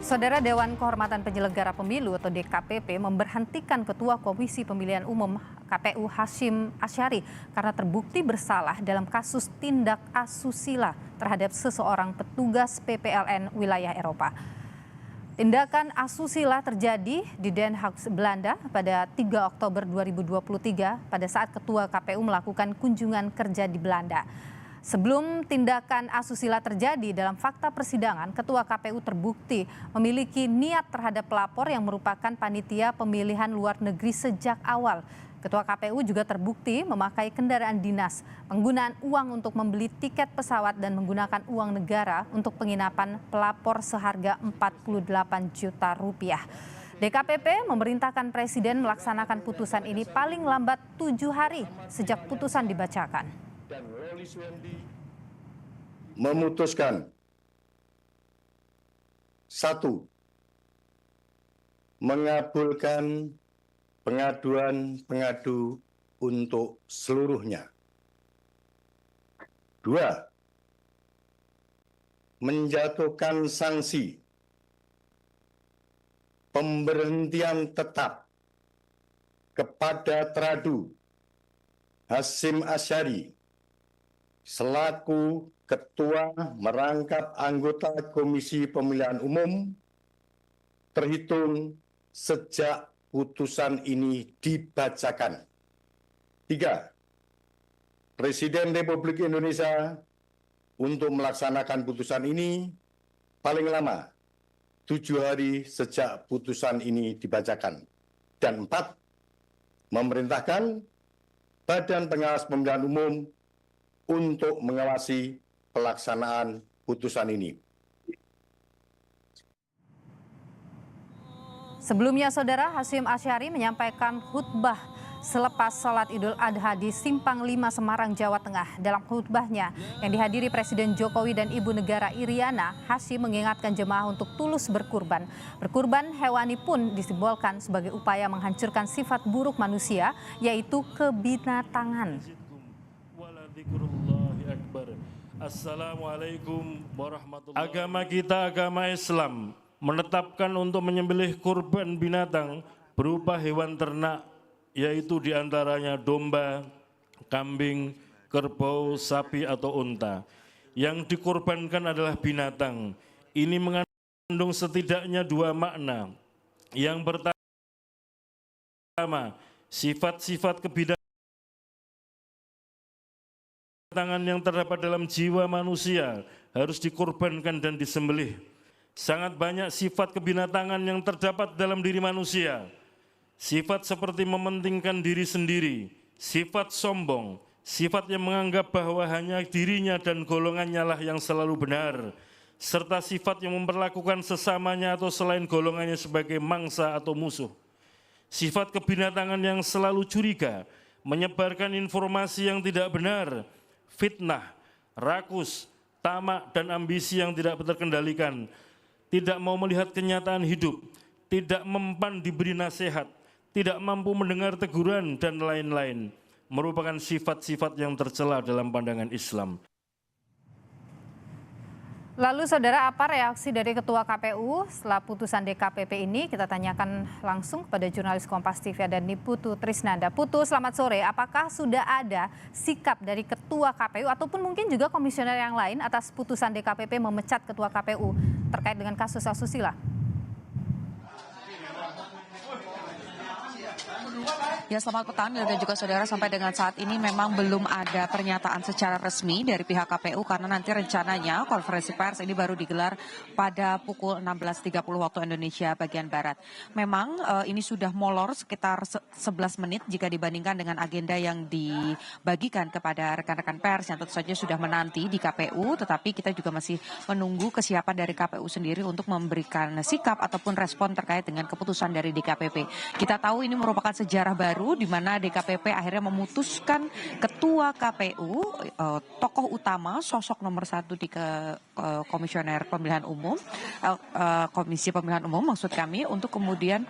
Saudara Dewan Kehormatan Penyelenggara Pemilu atau DKPP memberhentikan Ketua Komisi Pemilihan Umum KPU Hasyim Asyari karena terbukti bersalah dalam kasus tindak asusila terhadap seseorang petugas PPLN wilayah Eropa. Tindakan asusila terjadi di Den Haag, Belanda pada 3 Oktober 2023 pada saat Ketua KPU melakukan kunjungan kerja di Belanda. Sebelum tindakan asusila terjadi dalam fakta persidangan, Ketua KPU terbukti memiliki niat terhadap pelapor yang merupakan panitia pemilihan luar negeri sejak awal. Ketua KPU juga terbukti memakai kendaraan dinas, penggunaan uang untuk membeli tiket pesawat dan menggunakan uang negara untuk penginapan pelapor seharga 48 juta rupiah. DKPP memerintahkan Presiden melaksanakan putusan ini paling lambat 7 hari sejak putusan dibacakan. Dan Loli Suendi memutuskan 1. Mengabulkan pengaduan pengadu untuk seluruhnya. 2. Menjatuhkan sanksi pemberhentian tetap kepada Teradu Hasyim Asyari selaku Ketua merangkap anggota Komisi Pemilihan Umum terhitung sejak putusan ini dibacakan. 3. Presiden Republik Indonesia untuk melaksanakan putusan ini paling lama 7 hari sejak putusan ini dibacakan. Dan 4. Memerintahkan Badan Pengawas Pemilihan Umum untuk mengawasi pelaksanaan putusan ini. Sebelumnya, Saudara, Hasyim Asyari menyampaikan khutbah selepas salat Idul Adha di Simpang 5 Semarang, Jawa Tengah. Dalam khutbahnya yang dihadiri Presiden Jokowi dan Ibu Negara Iriana, Hasyim mengingatkan jemaah untuk tulus berkurban. Berkurban hewani pun disimbolkan sebagai upaya menghancurkan sifat buruk manusia, yaitu kebinatangan. Assalamualaikum warahmatullahi wabarakatuh. Agama kita, agama Islam, menetapkan untuk menyembelih kurban binatang berupa hewan ternak, yaitu diantaranya domba, kambing, kerbau, sapi atau unta. Yang dikorbankan adalah binatang. Ini mengandung setidaknya 2 makna. Yang pertama, sifat-sifat kebinatangan yang terdapat dalam jiwa manusia harus dikorbankan dan disembelih. Sangat banyak sifat kebinatangan yang terdapat dalam diri manusia. Sifat seperti mementingkan diri sendiri, sifat sombong, sifat yang menganggap bahwa hanya dirinya dan golongannya lah yang selalu benar, serta sifat yang memperlakukan sesamanya atau selain golongannya sebagai mangsa atau musuh. Sifat kebinatangan yang selalu curiga, menyebarkan informasi yang tidak benar, fitnah, rakus, tamak, dan ambisi yang tidak terkendalikan, tidak mau melihat kenyataan hidup, tidak mempan diberi nasihat, tidak mampu mendengar teguran, dan lain-lain, merupakan sifat-sifat yang tercela dalam pandangan Islam. Lalu, Saudara, apa reaksi dari Ketua KPU setelah putusan DKPP ini? Kita tanyakan langsung kepada jurnalis Kompas TV dan Putu Trisnanda. Putu, selamat sore. Apakah sudah ada sikap dari Ketua KPU ataupun mungkin juga komisioner yang lain atas putusan DKPP memecat Ketua KPU terkait dengan kasus asusila? Ya, selamat petang dan juga saudara, sampai dengan saat ini memang belum ada pernyataan secara resmi dari pihak KPU karena nanti rencananya konferensi pers ini baru digelar pada pukul 16.30 waktu Indonesia bagian Barat. Memang ini sudah molor sekitar 11 menit jika dibandingkan dengan agenda yang dibagikan kepada rekan-rekan pers yang tentu saja sudah menanti di KPU, tetapi kita juga masih menunggu kesiapan dari KPU sendiri untuk memberikan sikap ataupun respon terkait dengan keputusan dari DKPP. Kita tahu ini merupakan sejarah baru di mana DKPP akhirnya memutuskan Ketua KPU, tokoh utama, sosok nomor 1 di Komisioner Pemilihan Umum, Komisi Pemilihan Umum maksud kami, untuk kemudian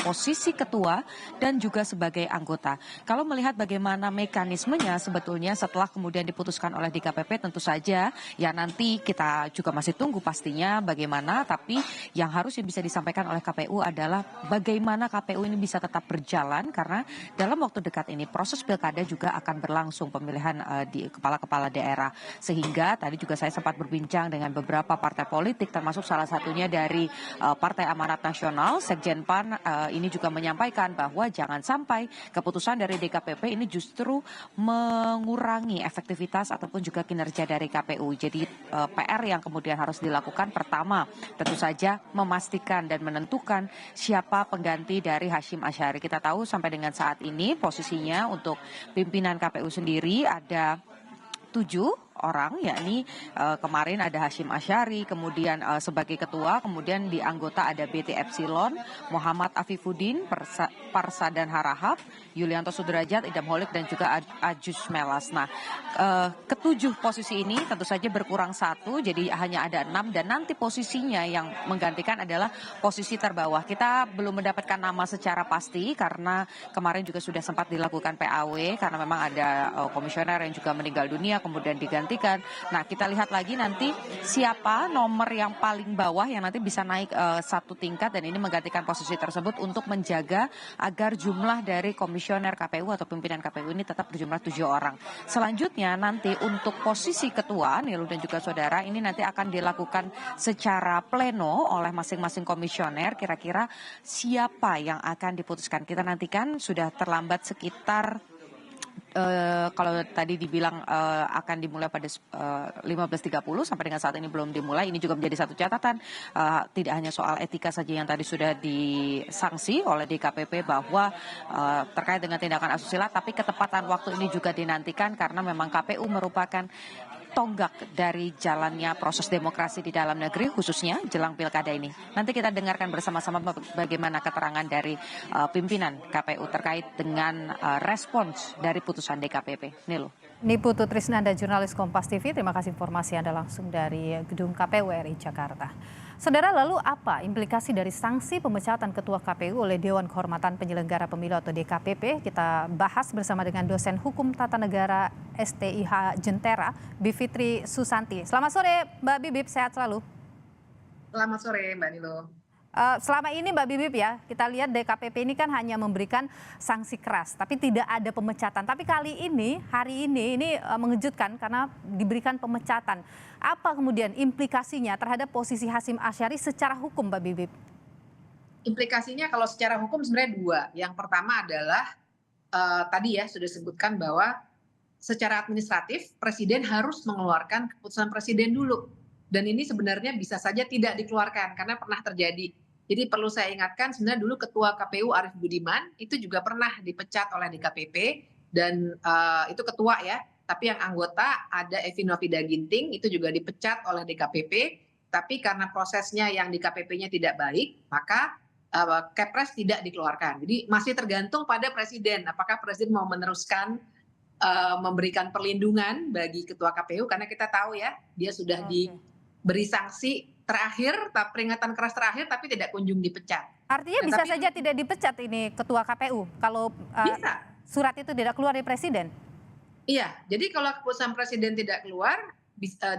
posisi ketua dan juga sebagai anggota. Kalau melihat bagaimana mekanismenya sebetulnya setelah kemudian diputuskan oleh DKPP, tentu saja ya nanti kita juga masih tunggu pastinya bagaimana, tapi yang harusnya bisa disampaikan oleh KPU adalah bagaimana KPU ini bisa tetap berjalan karena dalam waktu dekat ini proses pilkada juga akan berlangsung pemilihan di kepala-kepala daerah. Sehingga tadi juga saya sempat berbincang dengan beberapa partai politik termasuk salah satunya dari Partai Amanat Nasional, Sekjen PAN ini juga menyampaikan bahwa jangan sampai keputusan dari DKPP ini justru mengurangi efektivitas ataupun juga kinerja dari KPU. Jadi PR yang kemudian harus dilakukan pertama tentu saja memastikan dan menentukan siapa pengganti dari Hashim Asyari. Kita tahu sampai dengan saat ini posisinya untuk pimpinan KPU sendiri ada 7 orang, yakni kemarin ada Hashim Asyari, kemudian sebagai ketua, kemudian di anggota ada BT Epsilon, Muhammad Afifuddin, Parsa dan Harahap, Yulianto Sudrajat, Idam Holik dan juga Ajus Melas. Nah, ketujuh posisi ini tentu saja berkurang 1, jadi hanya ada 6 dan nanti posisinya yang menggantikan adalah posisi terbawah. Kita belum mendapatkan nama secara pasti karena kemarin juga sudah sempat dilakukan PAW karena memang ada komisioner yang juga meninggal dunia kemudian diganti. Nah, kita lihat lagi nanti siapa nomor yang paling bawah yang nanti bisa naik 1 tingkat dan ini menggantikan posisi tersebut untuk menjaga agar jumlah dari komisioner KPU atau pimpinan KPU ini tetap berjumlah 7 orang. Selanjutnya nanti untuk posisi ketua, Nilu dan juga saudara, ini nanti akan dilakukan secara pleno oleh masing-masing komisioner. Kira-kira siapa yang akan diputuskan? Kita nantikan sudah terlambat sekitar kalau tadi dibilang akan dimulai pada 15.30 sampai dengan saat ini belum dimulai. Ini juga menjadi satu catatan, tidak hanya soal etika saja yang tadi sudah disanksi oleh DKPP bahwa terkait dengan tindakan asusila, tapi ketepatan waktu ini juga dinantikan karena memang KPU merupakan tonggak dari jalannya proses demokrasi di dalam negeri khususnya jelang pilkada ini. Nanti kita dengarkan bersama-sama bagaimana keterangan dari pimpinan KPU terkait dengan respons dari putusan DKPP. Nilu. Niputu Trisnanda, jurnalis Kompas TV. Terima kasih informasi Anda langsung dari Gedung KPU RI Jakarta. Saudara, lalu apa implikasi dari sanksi pemecatan Ketua KPU oleh Dewan Kehormatan Penyelenggara Pemilu atau DKPP? Kita bahas bersama dengan dosen Hukum Tata Negara STIH Jentera, Bivitri Susanti. Selamat sore Mbak Bibip, sehat selalu. Selamat sore Mbak Nilo. Selama ini Mbak Bibip ya, kita lihat DKPP ini kan hanya memberikan sanksi keras, tapi tidak ada pemecatan. Tapi kali ini, hari ini mengejutkan karena diberikan pemecatan. Apa kemudian implikasinya terhadap posisi Hashim Asyari secara hukum Mbak Bibip? Implikasinya kalau secara hukum sebenarnya 2. Yang pertama adalah tadi ya sudah disebutkan bahwa secara administratif Presiden harus mengeluarkan keputusan Presiden dulu. Dan ini sebenarnya bisa saja tidak dikeluarkan karena pernah terjadi. Jadi perlu saya ingatkan sebenarnya dulu Ketua KPU Arief Budiman itu juga pernah dipecat oleh DKPP dan itu ketua ya. Tapi yang anggota ada Evi Novida Ginting itu juga dipecat oleh DKPP. Tapi karena prosesnya yang di KPP-nya tidak baik maka Kepres tidak dikeluarkan. Jadi masih tergantung pada Presiden. Apakah Presiden mau meneruskan memberikan perlindungan bagi Ketua KPU karena kita tahu ya dia sudah diberi sanksi terakhir, peringatan keras terakhir, tapi tidak kunjung dipecat. Artinya bisa saja tidak dipecat ini Ketua KPU kalau surat itu tidak keluar dari Presiden? Iya, jadi kalau keputusan Presiden tidak keluar,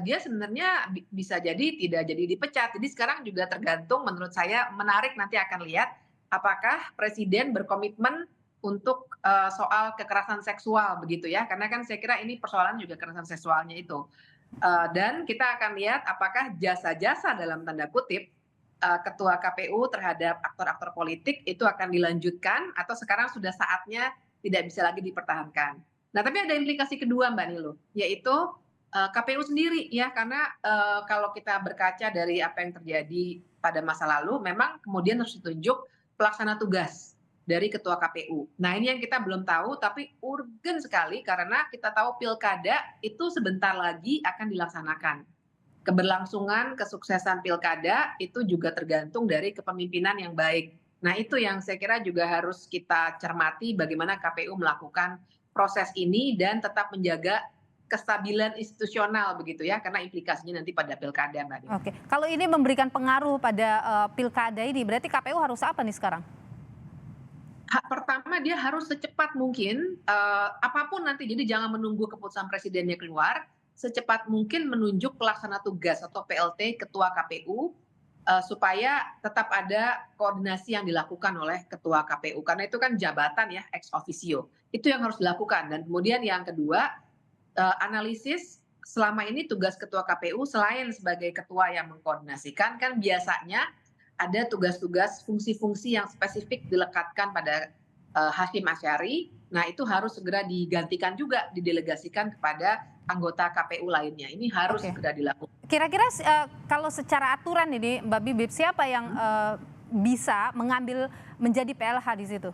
dia sebenarnya bisa jadi tidak jadi dipecat. Jadi sekarang juga tergantung menurut saya menarik nanti akan lihat apakah Presiden berkomitmen untuk soal kekerasan seksual begitu ya. Karena kan saya kira ini persoalan juga kekerasan seksualnya itu. Dan kita akan lihat apakah jasa-jasa dalam tanda kutip Ketua KPU terhadap aktor-aktor politik itu akan dilanjutkan atau sekarang sudah saatnya tidak bisa lagi dipertahankan. Nah tapi ada implikasi kedua Mbak Nilo, yaitu KPU sendiri ya, karena kalau kita berkaca dari apa yang terjadi pada masa lalu memang kemudian harus ditunjuk pelaksana tugas dari Ketua KPU. Nah ini yang kita belum tahu tapi urgen sekali karena kita tahu pilkada itu sebentar lagi akan dilaksanakan. Keberlangsungan kesuksesan pilkada itu juga tergantung dari kepemimpinan yang baik. Nah itu yang saya kira juga harus kita cermati bagaimana KPU melakukan proses ini dan tetap menjaga kestabilan institusional begitu ya, karena implikasinya nanti pada pilkada Mbak Dina. Oke, kalau ini memberikan pengaruh pada pilkada ini berarti KPU harus apa nih sekarang? Pertama dia harus secepat mungkin, apapun nanti, jadi jangan menunggu keputusan presidennya keluar, secepat mungkin menunjuk pelaksana tugas atau PLT ketua KPU, supaya tetap ada koordinasi yang dilakukan oleh ketua KPU, karena itu kan jabatan ya, ex officio. Itu yang harus dilakukan. Dan kemudian yang kedua, analisis selama ini tugas ketua KPU selain sebagai ketua yang mengkoordinasikan, kan biasanya ada tugas-tugas fungsi-fungsi yang spesifik dilekatkan pada Hashim Asyari. Nah, itu harus segera digantikan juga, didelegasikan kepada anggota KPU lainnya. Ini harus segera dilakukan. Kira-kira kalau secara aturan ini Mbak Bibip, siapa yang bisa mengambil menjadi PLH di situ?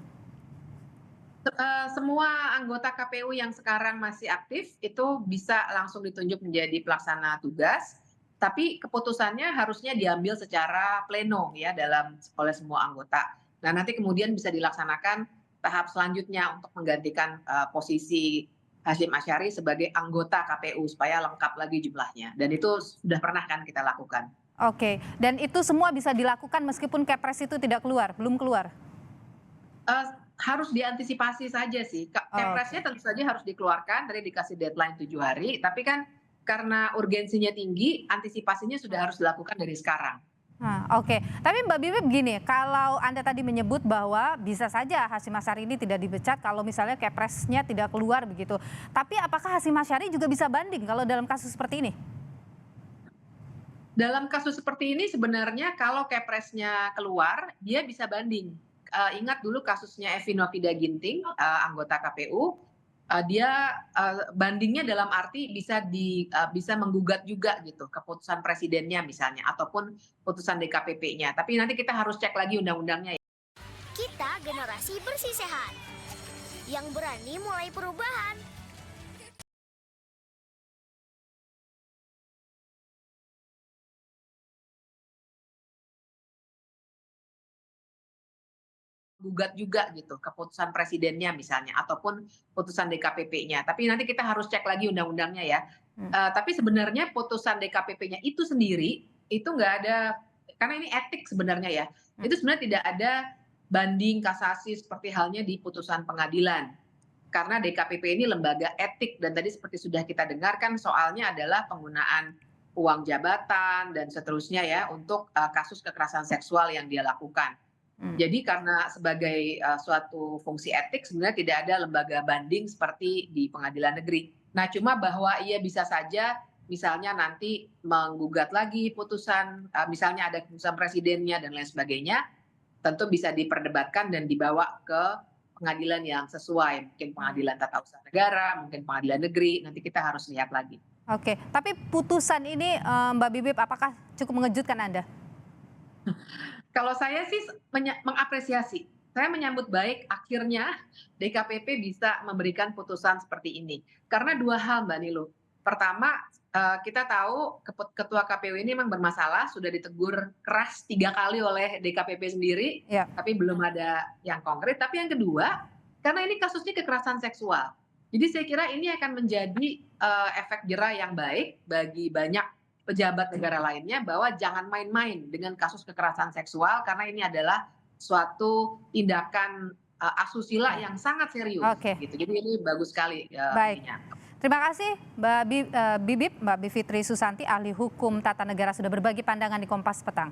Semua anggota KPU yang sekarang masih aktif itu bisa langsung ditunjuk menjadi pelaksana tugas. Tapi keputusannya harusnya diambil secara pleno ya oleh semua anggota. Nah, nanti kemudian bisa dilaksanakan tahap selanjutnya untuk menggantikan posisi Hashim Asyari sebagai anggota KPU supaya lengkap lagi jumlahnya. Dan itu sudah pernah kan kita lakukan. Oke, dan itu semua bisa dilakukan meskipun Kepres itu tidak keluar, belum keluar? Harus diantisipasi saja sih. Kepresnya tentu saja harus dikeluarkan, tadi dikasih deadline 7 hari, tapi kan karena urgensinya tinggi, antisipasinya sudah harus dilakukan dari sekarang. Oke. Tapi Mbak Bibip gini, kalau Anda tadi menyebut bahwa bisa saja Hashim Asyari ini tidak dipecat kalau misalnya Kepresnya tidak keluar begitu. Tapi apakah Hashim Asyari juga bisa banding kalau dalam kasus seperti ini? Dalam kasus seperti ini sebenarnya kalau Kepresnya keluar, dia bisa banding. Ingat dulu kasusnya Evi Novida Ginting, anggota KPU, dia bandingnya dalam arti bisa menggugat juga gitu keputusan presidennya misalnya ataupun putusan DKPP-nya. Tapi nanti kita harus cek lagi undang-undangnya ya. Kita generasi bersih sehat yang berani mulai perubahan. Gugat juga gitu keputusan presidennya misalnya ataupun putusan DKPP-nya. Tapi nanti kita harus cek lagi undang-undangnya ya. Tapi sebenarnya putusan DKPP-nya itu sendiri itu nggak ada, karena ini etik sebenarnya ya. Itu sebenarnya tidak ada banding kasasi seperti halnya di putusan pengadilan. Karena DKPP ini lembaga etik dan tadi seperti sudah kita dengarkan soalnya adalah penggunaan uang jabatan dan seterusnya ya untuk kasus kekerasan seksual yang dia lakukan. Jadi karena sebagai suatu fungsi etik sebenarnya tidak ada lembaga banding seperti di pengadilan negeri. Nah, cuma bahwa ia bisa saja misalnya nanti menggugat lagi putusan, misalnya ada keputusan presidennya dan lain sebagainya, tentu bisa diperdebatkan dan dibawa ke pengadilan yang sesuai. Mungkin pengadilan tata usaha negara, mungkin pengadilan negeri, nanti kita harus lihat lagi. Oke, tapi putusan ini Mbak Bibip apakah cukup mengejutkan Anda? Kalau saya sih mengapresiasi, saya menyambut baik akhirnya DKPP bisa memberikan putusan seperti ini. Karena dua hal Mbak Nilu. Pertama, kita tahu ketua KPU ini memang bermasalah, sudah ditegur keras 3 kali oleh DKPP sendiri, tapi belum ada yang konkret. Tapi yang kedua, karena ini kasusnya kekerasan seksual. Jadi saya kira ini akan menjadi efek jera yang baik bagi banyak pejabat negara lainnya bahwa jangan main-main dengan kasus kekerasan seksual karena ini adalah suatu tindakan asusila yang sangat serius. Gitu. Jadi ini bagus sekali. Baik. Terima kasih Mbak Bibip, Mbak Bivitri Susanti, ahli hukum tata negara sudah berbagi pandangan di Kompas Petang.